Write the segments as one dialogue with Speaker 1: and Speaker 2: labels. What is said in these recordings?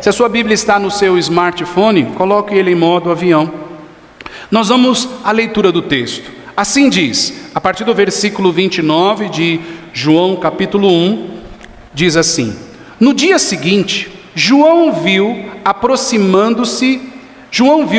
Speaker 1: Se a sua Bíblia está no seu smartphone, coloque ele em modo avião. Nós vamos à leitura do texto. Assim diz, a partir do versículo 29 de João capítulo 1, diz assim: no dia seguinte, João viu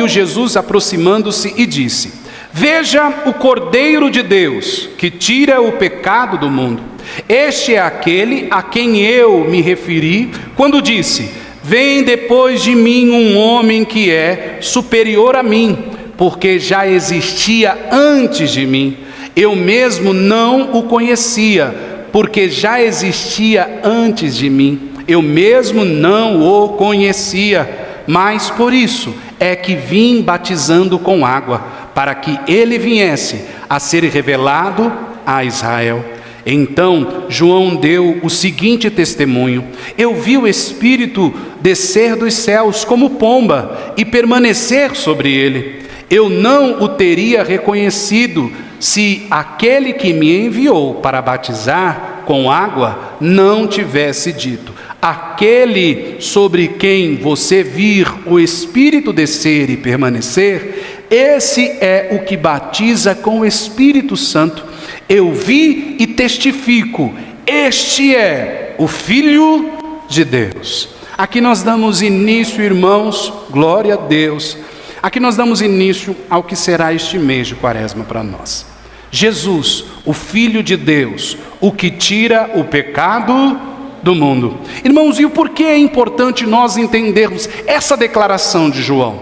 Speaker 1: Jesus aproximando-se e disse: veja o Cordeiro de Deus, que tira o pecado do mundo. Este é aquele a quem eu me referi quando disse: vem depois de mim um homem que é superior a mim, porque já existia antes de mim. Eu mesmo não o conhecia, porque já existia antes de mim. Eu mesmo não o conhecia, mas por isso é que vim batizando com água, para que ele viesse a ser revelado a Israel. Então João deu o seguinte testemunho: eu vi o Espírito descer dos céus como pomba e permanecer sobre ele. Eu não o teria reconhecido se aquele que me enviou para batizar com água não tivesse dito: aquele sobre quem você vir o Espírito descer e permanecer, esse é o que batiza com o Espírito Santo. Eu vi e testifico, este é o Filho de Deus. Aqui nós damos início, irmãos, glória a Deus. Aqui nós damos início ao que será este mês de Quaresma para nós. Jesus, o Filho de Deus, o que tira o pecado do mundo. Irmãos, e o porquê é importante nós entendermos essa declaração de João?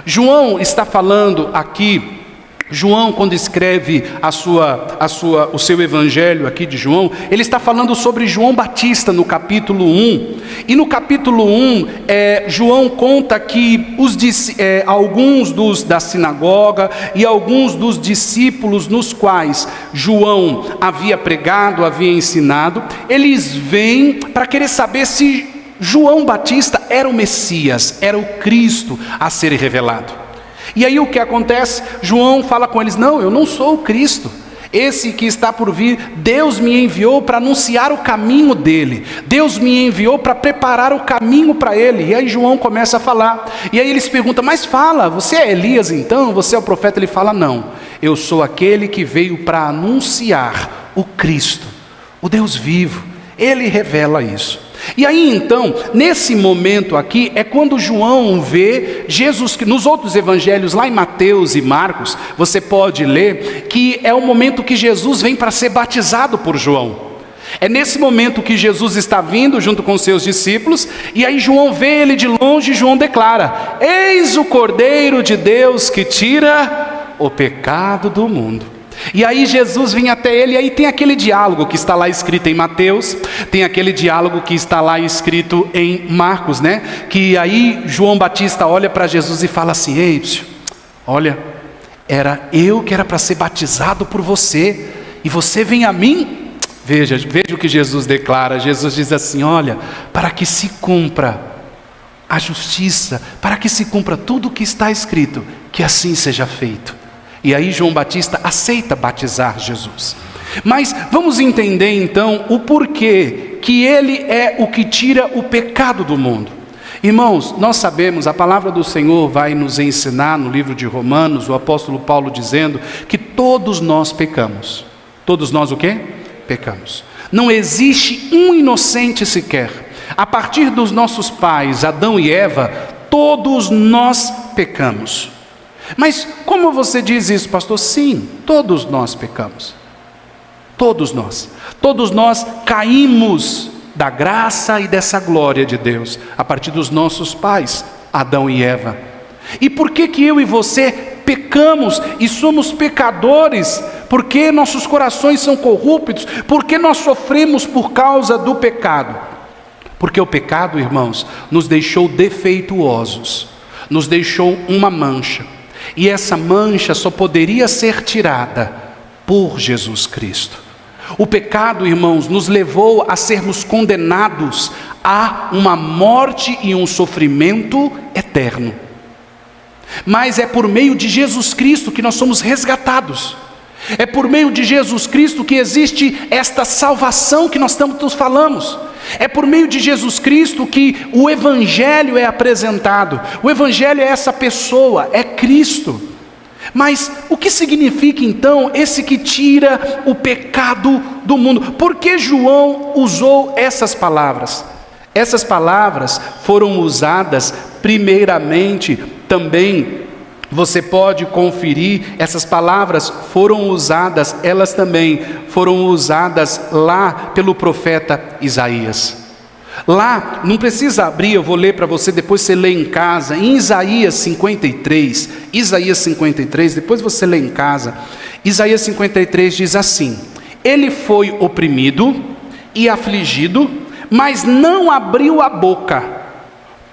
Speaker 1: João está falando aqui, João, quando escreve o seu evangelho aqui de João, ele está falando sobre João Batista no capítulo 1. E no capítulo 1, João conta que alguns da sinagoga e alguns dos discípulos nos quais João havia pregado, havia ensinado, eles vêm para querer saber se João Batista era o Messias, era o Cristo a ser revelado. E aí o que acontece? João fala com eles: não, eu não sou o Cristo, esse que está por vir, Deus me enviou para anunciar o caminho dele, Deus me enviou para preparar o caminho para ele. E aí João começa a falar, e aí eles perguntam: mas fala, você é Elias então? Você é o profeta? Ele fala: não, eu sou aquele que veio para anunciar o Cristo, o Deus vivo. Ele revela isso. E aí então, nesse momento aqui, é quando João vê Jesus, que nos outros evangelhos, lá em Mateus e Marcos, você pode ler, que é o momento que Jesus vem para ser batizado por João. É nesse momento que Jesus está vindo junto com seus discípulos, e aí João vê ele de longe e João declara: eis o Cordeiro de Deus que tira o pecado do mundo. E aí Jesus vem até ele, e aí tem aquele diálogo que está lá escrito em Mateus, tem aquele diálogo que está lá escrito em Marcos, né? Que aí João Batista olha para Jesus e fala assim: ei, olha, era eu que era para ser batizado por você, e você vem a mim? Veja o que Jesus declara. Jesus diz assim: olha, para que se cumpra a justiça, para que se cumpra tudo o que está escrito, que assim seja feito. E aí João Batista aceita batizar Jesus. Mas vamos entender então o porquê que ele é o que tira o pecado do mundo. Irmãos, nós sabemos, a palavra do Senhor vai nos ensinar no livro de Romanos, o apóstolo Paulo dizendo que todos nós pecamos. Todos nós o quê? Pecamos. Não existe um inocente sequer. A partir dos nossos pais, Adão e Eva, todos nós pecamos. Mas como você diz isso, pastor? Sim, todos nós pecamos. Todos nós caímos da graça e dessa glória de Deus, a partir dos nossos pais, Adão e Eva. E por que eu e você pecamos e somos pecadores? Porque nossos corações são corruptos? Porque nós sofremos por causa do pecado? Porque o pecado, irmãos, nos deixou defeituosos, nos deixou uma mancha. E essa mancha só poderia ser tirada por Jesus Cristo. O pecado, irmãos, nos levou a sermos condenados a uma morte e um sofrimento eterno. Mas é por meio de Jesus Cristo que nós somos resgatados. É por meio de Jesus Cristo que existe esta salvação que nós tanto falamos. É por meio de Jesus Cristo que o Evangelho é apresentado. O Evangelho é essa pessoa, é Cristo. Mas o que significa então esse que tira o pecado do mundo? Por que João usou essas palavras? Essas palavras foram usadas primeiramente também, você pode conferir, essas palavras foram usadas, elas também foram usadas lá pelo profeta Isaías. Lá, não precisa abrir, eu vou ler para você, depois você lê em casa, em Isaías 53, depois você lê em casa. Isaías 53 diz assim: ele foi oprimido e afligido, mas não abriu a boca.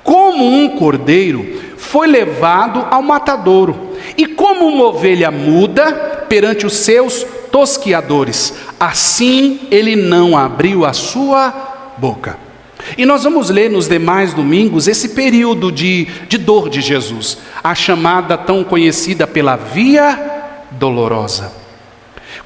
Speaker 1: Como um cordeiro foi levado ao matadouro, e como uma ovelha muda perante os seus tosquiadores, assim ele não abriu a sua boca. E nós vamos ler nos demais domingos esse período de dor de Jesus, a chamada tão conhecida pela Via Dolorosa.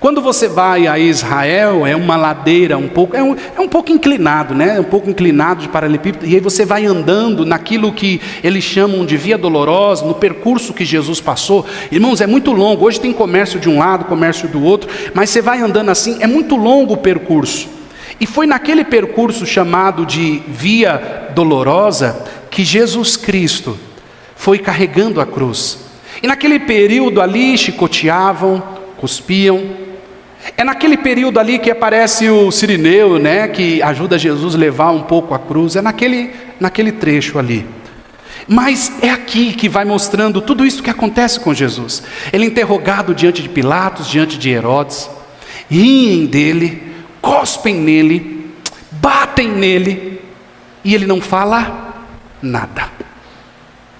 Speaker 1: Quando você vai a Israel, é uma ladeira um pouco inclinado, né? Um pouco inclinado de paralelepípedo, e aí você vai andando naquilo que eles chamam de Via Dolorosa, no percurso que Jesus passou. Irmãos, é muito longo, hoje tem comércio de um lado, comércio do outro, mas você vai andando assim, é muito longo o percurso. E foi naquele percurso chamado de Via Dolorosa que Jesus Cristo foi carregando a cruz. E naquele período ali chicoteavam, cuspiam. É naquele período ali que aparece o Cirineu, né, que ajuda Jesus a levar um pouco a cruz. É naquele trecho ali. Mas é aqui que vai mostrando tudo isso que acontece com Jesus. Ele é interrogado diante de Pilatos, diante de Herodes. Riem dele, cospem nele, batem nele, e ele não fala nada.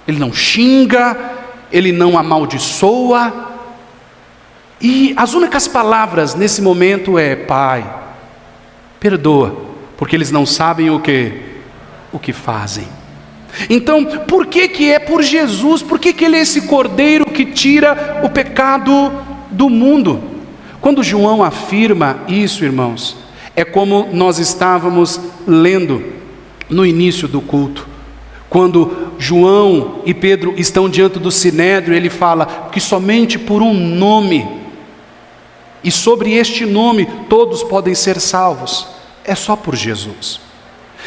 Speaker 1: Ele não xinga, ele não amaldiçoa. E as únicas palavras nesse momento é: Pai, perdoa, porque eles não sabem o que fazem. Então, por que é por Jesus? Por que ele é esse cordeiro que tira o pecado do mundo? Quando João afirma isso, irmãos, é como nós estávamos lendo no início do culto. Quando João e Pedro estão diante do Sinédrio, ele fala que somente por um nome, e sobre este nome todos podem ser salvos, é só por Jesus.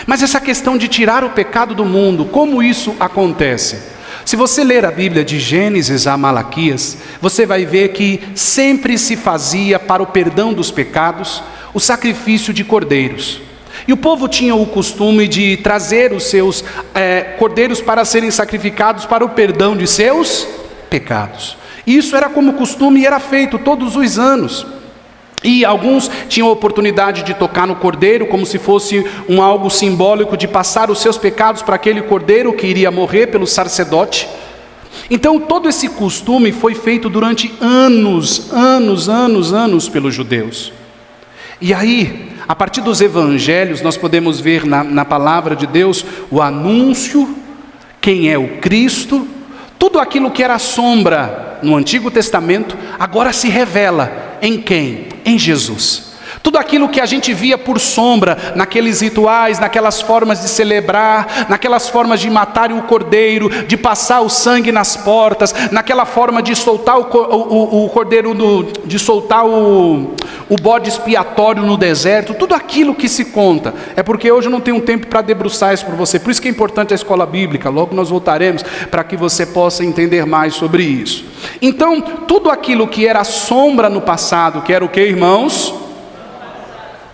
Speaker 1: Mas essa questão de tirar o pecado do mundo, como isso acontece? Se você ler a Bíblia de Gênesis a Malaquias, você vai ver que sempre se fazia para o perdão dos pecados o sacrifício de cordeiros. E o povo tinha o costume de trazer os seus cordeiros para serem sacrificados para o perdão de seus pecados. Isso era como costume e era feito todos os anos. E alguns tinham a oportunidade de tocar no cordeiro, como se fosse algo simbólico de passar os seus pecados para aquele cordeiro que iria morrer pelo sacerdote. Então todo esse costume foi feito durante anos pelos judeus. E aí, a partir dos evangelhos, nós podemos ver na palavra de Deus o anúncio, quem é o Cristo. Tudo aquilo que era sombra no Antigo Testamento, agora se revela em quem? Em Jesus. Tudo aquilo que a gente via por sombra, naqueles rituais, naquelas formas de celebrar, naquelas formas de matar o cordeiro, de passar o sangue nas portas, naquela forma de soltar o cordeiro, de soltar o bode expiatório no deserto, tudo aquilo que se conta. É porque hoje eu não tenho tempo para debruçar isso para você, por isso que é importante a escola bíblica. Logo nós voltaremos para que você possa entender mais sobre isso. Então, tudo aquilo que era sombra no passado, que era o que, irmãos?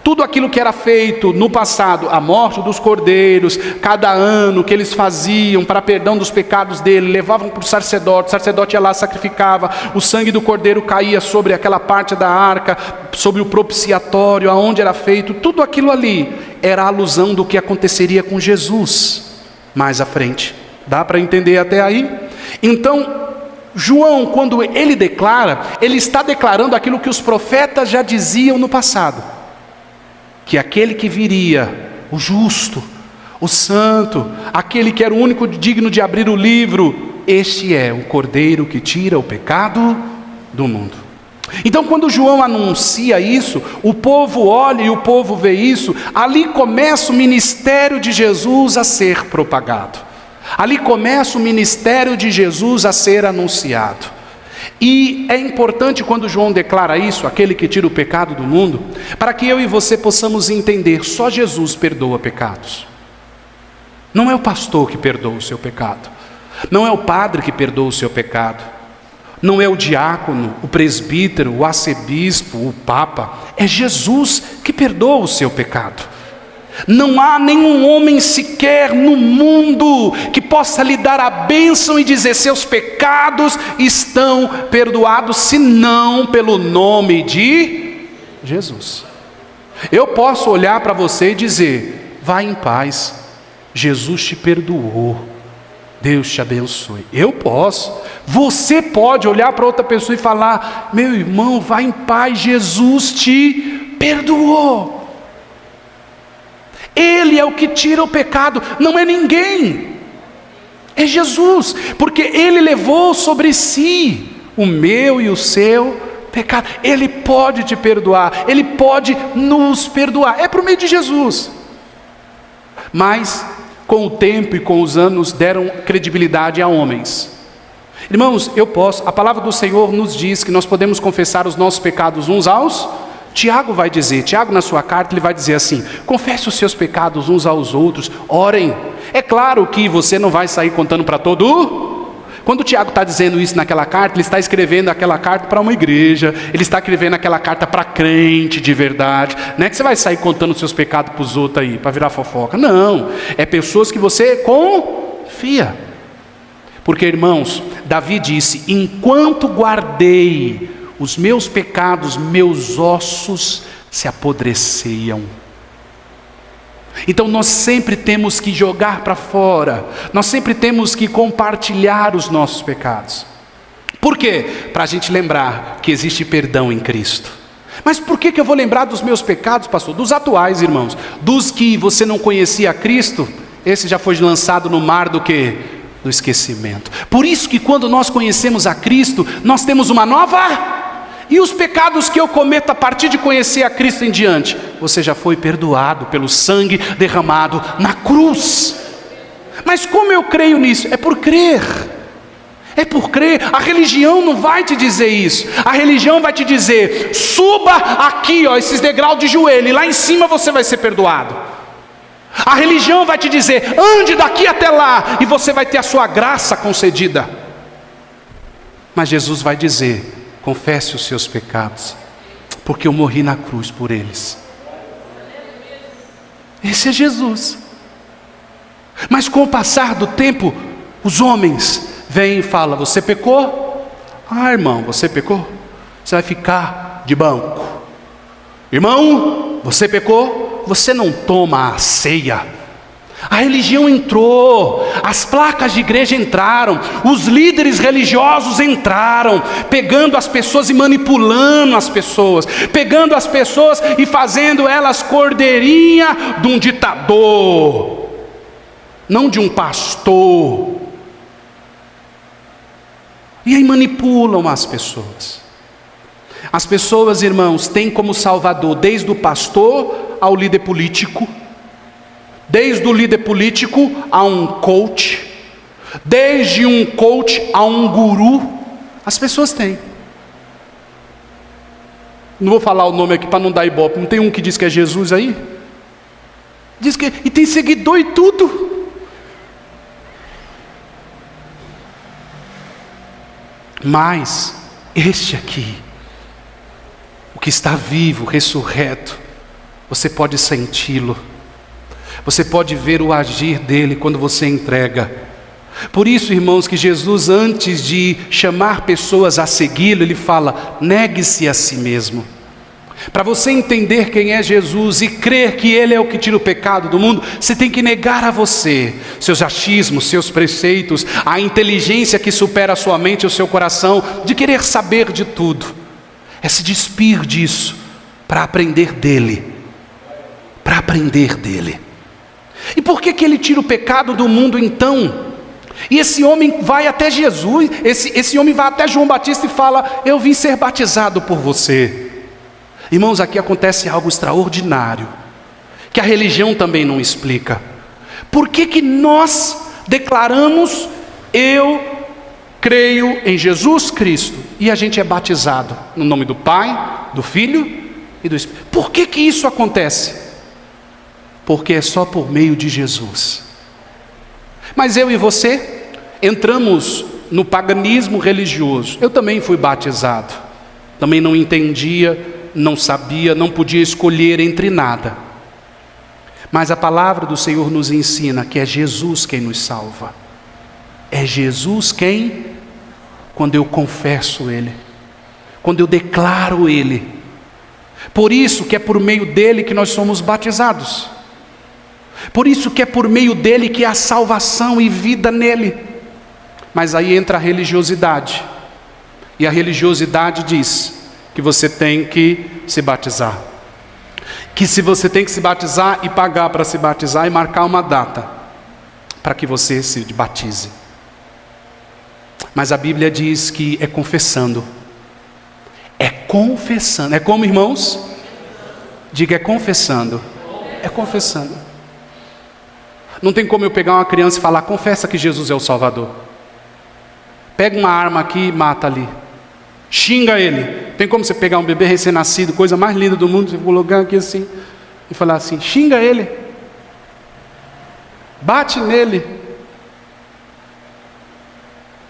Speaker 1: Tudo aquilo que era feito no passado, a morte dos cordeiros, cada ano que eles faziam para perdão dos pecados dele, levavam para o sacerdote ia lá, sacrificava, o sangue do cordeiro caía sobre aquela parte da arca, sobre o propiciatório, aonde era feito, tudo aquilo ali era a alusão do que aconteceria com Jesus mais à frente. Dá para entender até aí? Então, João, quando ele declara, ele está declarando aquilo que os profetas já diziam no passado. Que aquele que viria, o justo, o santo, aquele que era o único digno de abrir o livro, este é o cordeiro que tira o pecado do mundo. Então quando João anuncia isso, o povo olha e o povo vê isso, ali começa o ministério de Jesus a ser propagado. Ali começa o ministério de Jesus a ser anunciado. E é importante quando João declara isso, aquele que tira o pecado do mundo, para que eu e você possamos entender, só Jesus perdoa pecados. Não é o pastor que perdoa o seu pecado. Não é o padre que perdoa o seu pecado. Não é o diácono, o presbítero, o arcebispo, o papa. É Jesus que perdoa o seu pecado. Não há nenhum homem sequer no mundo que possa lhe dar a bênção e dizer seus pecados estão perdoados, senão pelo nome de Jesus. Eu posso olhar para você e dizer, vá em paz, Jesus te perdoou, Deus te abençoe. Eu posso. Você pode olhar para outra pessoa e falar, meu irmão, vá em paz, Jesus te perdoou. Ele é o que tira o pecado, não é ninguém, é Jesus, porque Ele levou sobre si o meu e o seu pecado. Ele pode te perdoar, Ele pode nos perdoar, é por meio de Jesus. Mas com o tempo e com os anos deram credibilidade a homens. Irmãos, a palavra do Senhor nos diz que nós podemos confessar os nossos pecados uns aos. Tiago vai dizer, Tiago na sua carta ele vai dizer assim, confesse os seus pecados uns aos outros, orem. É claro que você não vai sair contando para todo. Quando o Tiago está dizendo isso naquela carta, ele está escrevendo aquela carta para uma igreja, ele está escrevendo aquela carta para crente de verdade. Não é que você vai sair contando os seus pecados para os outros aí, para virar fofoca. Não, é pessoas que você confia. Porque, irmãos, Davi disse, enquanto guardei os meus pecados, meus ossos se apodreciam. Então nós sempre temos que jogar para fora, nós sempre temos que compartilhar os nossos pecados. Por quê? Para a gente lembrar que existe perdão em Cristo. Mas por que eu vou lembrar dos meus pecados, pastor? Dos atuais, irmãos. Dos que você não conhecia Cristo, esse já foi lançado no mar do quê? Do esquecimento. Por isso que quando nós conhecemos a Cristo, nós temos uma nova. E os pecados que eu cometo a partir de conhecer a Cristo em diante, você já foi perdoado pelo sangue derramado na cruz. Mas como eu creio nisso? É por crer. É por crer. A religião não vai te dizer isso. A religião vai te dizer, suba aqui, esses degraus de joelho, e lá em cima você vai ser perdoado. A religião vai te dizer, ande daqui até lá, e você vai ter a sua graça concedida. Mas Jesus vai dizer, confesse os seus pecados, porque eu morri na cruz por eles. Esse é Jesus. Mas com o passar do tempo, os homens vêm e falam, você pecou? Ah, irmão, você pecou? Você vai ficar de banco. Irmão, você pecou? Você não toma a ceia. A religião entrou, as placas de igreja entraram, os líderes religiosos entraram, pegando as pessoas e manipulando as pessoas, pegando as pessoas e fazendo elas cordeirinha de um ditador, não de um pastor. E aí manipulam as pessoas. As pessoas, irmãos, têm como salvador desde o pastor ao líder político, desde o líder político a um coach, desde um coach a um guru, as pessoas têm. Não vou falar o nome aqui para não dar ibope, não tem um que diz que é Jesus aí? Diz que, e tem seguidor e tudo. Mas, este aqui, o que está vivo, ressurreto, você pode senti-lo. Você pode ver o agir dele quando você entrega. Por isso, irmãos, que Jesus, antes de chamar pessoas a segui-lo, ele fala, negue-se a si mesmo. Para você entender quem é Jesus e crer que Ele é o que tira o pecado do mundo, você tem que negar a você, seus achismos, seus preceitos, a inteligência que supera a sua mente e o seu coração, de querer saber de tudo. É se despir disso, para aprender dEle. Para aprender dEle. E por que Ele tira o pecado do mundo então? E esse homem vai até Jesus, esse homem vai até João Batista e fala: eu vim ser batizado por você. Irmãos, aqui acontece algo extraordinário, que a religião também não explica. Por que nós declaramos: eu creio em Jesus Cristo, e a gente é batizado no nome do Pai, do Filho e do Espírito? Por que isso acontece? Porque é só por meio de Jesus. Mas eu e você entramos no paganismo religioso. Eu também fui batizado, também não entendia, não sabia, não podia escolher entre nada. Mas a palavra do Senhor nos ensina que é Jesus quem nos salva. É Jesus quem, quando eu confesso Ele, quando eu declaro Ele. Por isso que é por meio dele que nós somos batizados. Por isso que é por meio dele que há salvação e vida nele. Mas aí entra a religiosidade. E a religiosidade diz que você tem que se batizar. Que se você tem que se batizar e pagar para se batizar e marcar uma data para que você se batize. Mas a Bíblia diz que é confessando. É confessando. É como, irmãos? Diga: é confessando. É confessando. Não tem como eu pegar uma criança e falar: confessa que Jesus é o Salvador. Pega uma arma aqui e mata ali. Xinga ele. Tem como você pegar um bebê recém-nascido, coisa mais linda do mundo, você colocar aqui assim e falar assim: xinga ele, bate nele,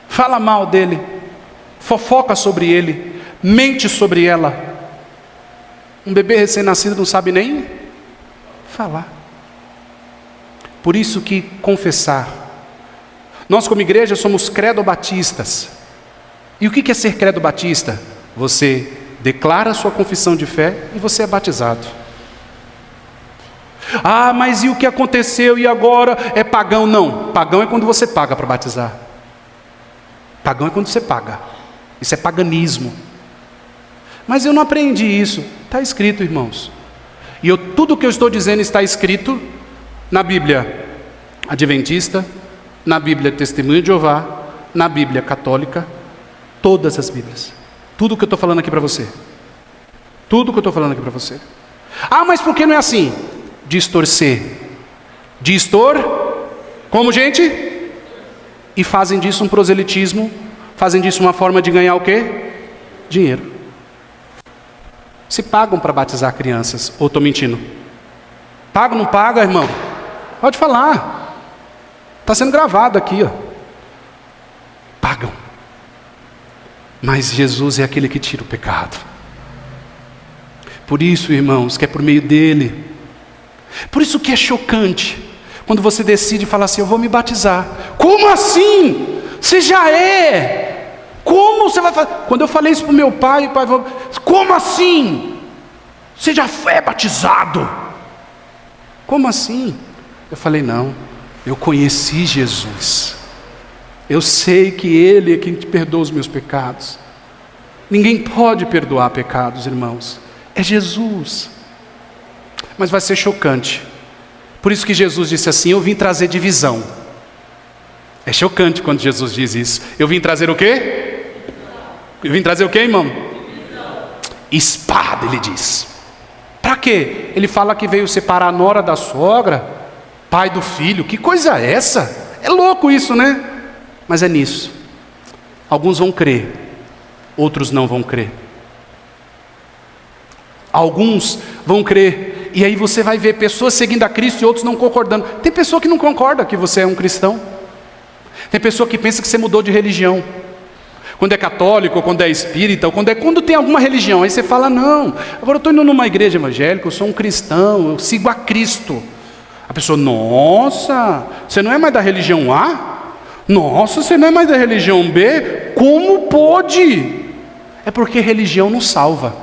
Speaker 1: fala mal dele, fofoca sobre ele, mente sobre ela. Um bebê recém-nascido não sabe nem falar. Por isso que confessar. Nós como igreja somos credo-batistas. E o que é ser credo-batista? Você declara a sua confissão de fé e você é batizado. Ah, mas e o que aconteceu e agora é pagão? Não, pagão é quando você paga para batizar. Pagão é quando você paga. Isso é paganismo. Mas eu não aprendi isso. Está escrito, irmãos. E tudo o que eu estou dizendo está escrito na Bíblia Adventista, na Bíblia Testemunho de Jeová, na Bíblia Católica, todas as Bíblias. Tudo o que eu estou falando aqui para você. Tudo o que eu estou falando aqui para você. Ah, mas por que não é assim? Distorcer. Como, gente? E fazem disso um proselitismo, fazem disso uma forma de ganhar o quê? Dinheiro. Se pagam para batizar crianças, ou estou mentindo? Paga ou não paga, irmão? Pode falar. Está sendo gravado aqui, ó. Pagam. Mas Jesus é aquele que tira o pecado. Por isso, irmãos, que é por meio dele. Por isso que é chocante quando você decide falar assim: eu vou me batizar. Como assim? Você já é. Como você vai fazer? Quando eu falei isso para o meu pai, o pai falou: como assim? Você já é batizado? Como assim? Eu falei: não, eu conheci Jesus. Eu sei que Ele é quem te perdoa os meus pecados. Ninguém pode perdoar pecados, irmãos. É Jesus. Mas vai ser chocante. Por isso que Jesus disse assim: eu vim trazer divisão. É chocante quando Jesus diz isso. Eu vim trazer o quê? Eu vim trazer o quê, irmão? Espada, ele diz. Para quê? Ele fala que veio separar a nora da sogra, pai do filho. Que coisa é essa? É louco isso, né? Mas é nisso. Alguns vão crer, outros não vão crer. Alguns vão crer, e aí você vai ver pessoas seguindo a Cristo e outros não concordando. Tem pessoa que não concorda que você é um cristão. Tem pessoa que pensa que você mudou de religião. Quando é católico, ou quando é espírita, ou quando tem alguma religião, aí você fala: não, agora eu estou indo numa igreja evangélica, eu sou um cristão, eu sigo a Cristo. A pessoa: nossa, você não é mais da religião A? Nossa, você não é mais da religião B? Como pode? É porque religião não salva.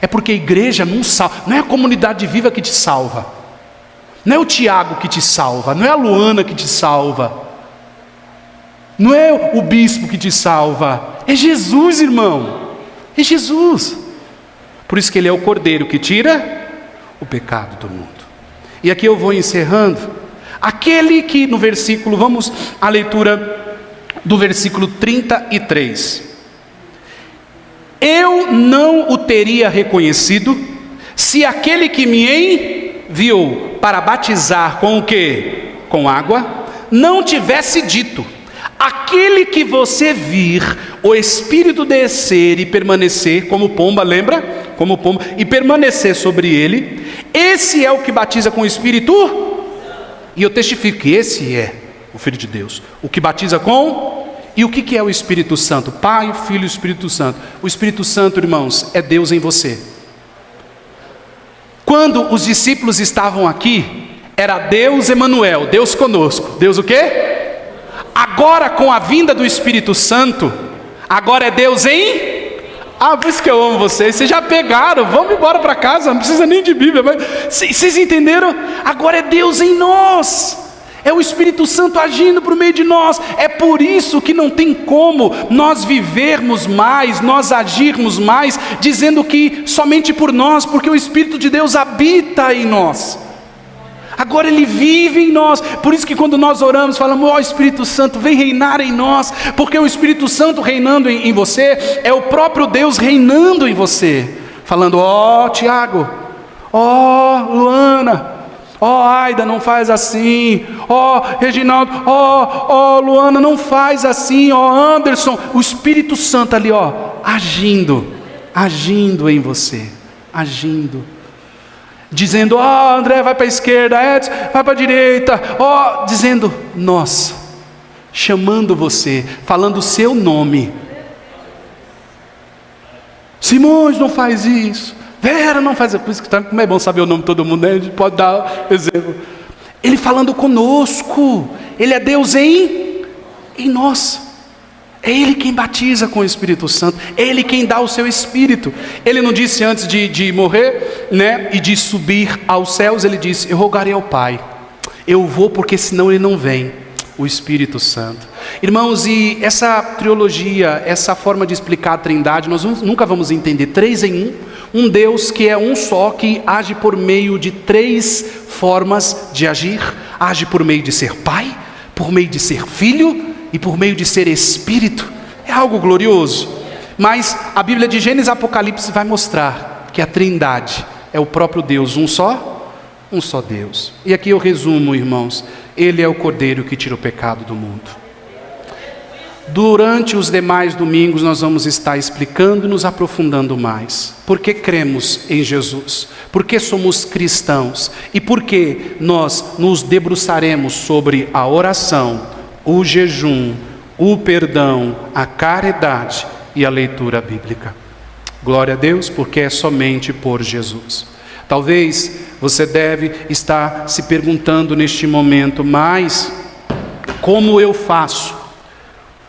Speaker 1: É porque a igreja não salva. Não é a comunidade viva que te salva. Não é o Tiago que te salva. Não é a Luana que te salva. Não é o bispo que te salva. É Jesus, irmão. É Jesus. Por isso que Ele é o Cordeiro que tira o pecado do mundo. E aqui eu vou encerrando. Aquele que no versículo, vamos à leitura do versículo 33. Eu não o teria reconhecido se aquele que me enviou para batizar com o quê? Com água, não tivesse dito: aquele que você vir o Espírito descer e permanecer como pomba, lembra? Como pomba, e permanecer sobre ele, esse é o que batiza com o Espírito. E eu testifico que esse é o Filho de Deus, o que batiza com... E o que é o Espírito Santo? Pai, Filho e Espírito Santo. O Espírito Santo, irmãos, é Deus em você. Quando os discípulos estavam aqui, era Deus Emanuel, Deus conosco. Deus o quê? Agora, com a vinda do Espírito Santo, agora é Deus em... por isso que eu amo vocês. Vocês já pegaram, vamos embora para casa, não precisa nem de Bíblia, mas vocês entenderam? Agora é Deus em nós. É o Espírito Santo agindo por meio de nós. É por isso que não tem como nós vivermos mais, nós agirmos mais, dizendo que somente por nós, porque o Espírito de Deus habita em nós. Agora Ele vive em nós. Por isso que quando nós oramos, falamos: ó Espírito Santo, vem reinar em nós. Porque o Espírito Santo reinando em você, é o próprio Deus reinando em você. Falando: ó Tiago, ó Luana, ó Aida, não faz assim. Ó Reginaldo, ó Luana, não faz assim. Ó Anderson, o Espírito Santo ali, ó, agindo em você, agindo. Dizendo: ó André, vai para a esquerda, Edson, vai para a direita. Ó, dizendo nós, chamando você, falando o seu nome. Simões, não faz isso. Vera, não faz isso. Por isso que como é bom saber o nome de todo mundo, né? A gente pode dar exemplo. Ele falando conosco. Ele é Deus em nós. É Ele quem batiza com o Espírito Santo. É Ele quem dá o seu Espírito. Ele não disse antes de morrer, né, e de subir aos céus, Ele disse: eu rogarei ao Pai. Eu vou porque senão Ele não vem. O Espírito Santo. Irmãos, e essa teologia, essa forma de explicar a Trindade, nós nunca vamos entender. 3 em 1. Um Deus que é um só, que age por meio de 3 formas de agir. Age por meio de ser Pai, por meio de ser Filho e por meio de ser Espírito. É algo glorioso. Mas a Bíblia de Gênesis e Apocalipse vai mostrar que a Trindade é o próprio Deus, um só Deus. E aqui eu resumo, irmãos: Ele é o Cordeiro que tira o pecado do mundo. Durante os demais domingos nós vamos estar explicando e nos aprofundando mais. Por que cremos em Jesus? Por que somos cristãos? E por que nós nos debruçaremos sobre a oração, o jejum, o perdão, a caridade e a leitura bíblica. Glória a Deus, porque é somente por Jesus. Talvez você deve estar se perguntando neste momento: mas como eu faço?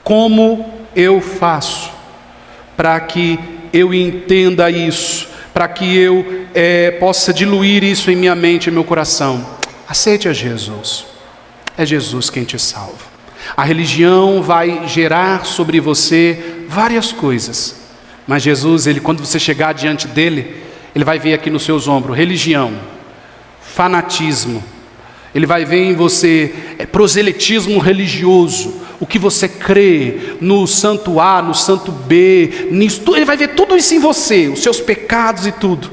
Speaker 1: Como eu faço para que eu entenda isso? Para que eu possa diluir isso em minha mente e meu coração? Aceite a Jesus. É Jesus quem te salva. A religião vai gerar sobre você várias coisas, mas Jesus, quando você chegar diante dele, Ele vai ver aqui nos seus ombros religião, fanatismo. Ele vai ver em você proselitismo religioso, o que você crê no santo A, no santo B, nisso, Ele vai ver tudo isso em você, os seus pecados e tudo.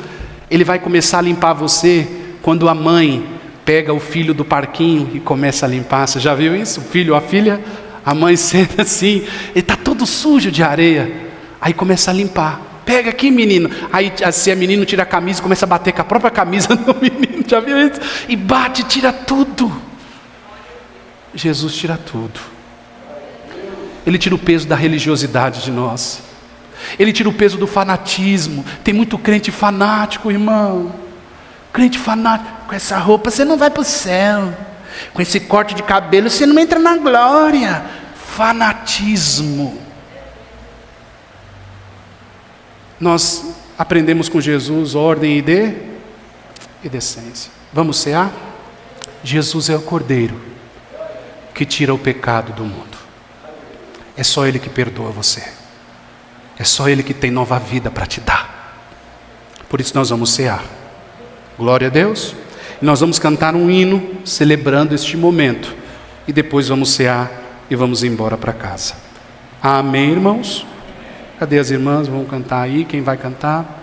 Speaker 1: Ele vai começar a limpar você quando a mãe pega o filho do parquinho e começa a limpar. Você já viu isso? O filho, a filha, a mãe senta assim, ele está todo sujo de areia, aí começa a limpar. Pega aqui, menino. Aí assim, a menina tira a camisa e começa a bater com a própria camisa no menino. Já viu isso? E bate, tira tudo. Jesus tira tudo. Ele tira o peso da religiosidade de nós. Ele tira o peso do fanatismo. Tem muito crente fanático, irmão. Crente fanático. Com essa roupa você não vai para o céu. Com esse corte de cabelo você não entra na glória. Fanatismo. Nós aprendemos com Jesus ordem e decência. Vamos cear? Jesus é o Cordeiro que tira o pecado do mundo. É só Ele que perdoa você. É só Ele que tem nova vida para te dar. Por isso nós vamos cear. Glória a Deus. Nós vamos cantar um hino celebrando este momento. E depois vamos cear e vamos embora para casa. Amém, irmãos? Cadê as irmãs? Vamos cantar aí. Quem vai cantar?